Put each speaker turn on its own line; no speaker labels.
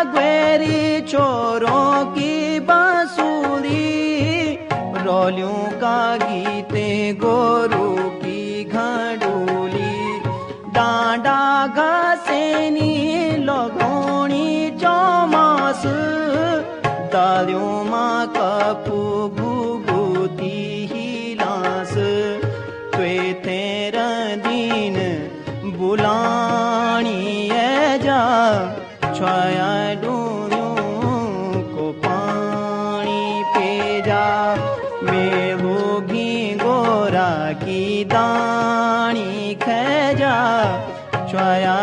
ग्वेरी छोरों की बांसुरी, रोलियों का गीते गोरू की घड़ूली, डांडा घसेनी लगोणी चौमास, दालियों माँ कपू घुघुती हिलास, त्वे तेरा दिन बुलानी है जा, छाया डूरियों को पानी पे जा, मैं भोगी गोरा की दानी खे जा, छाया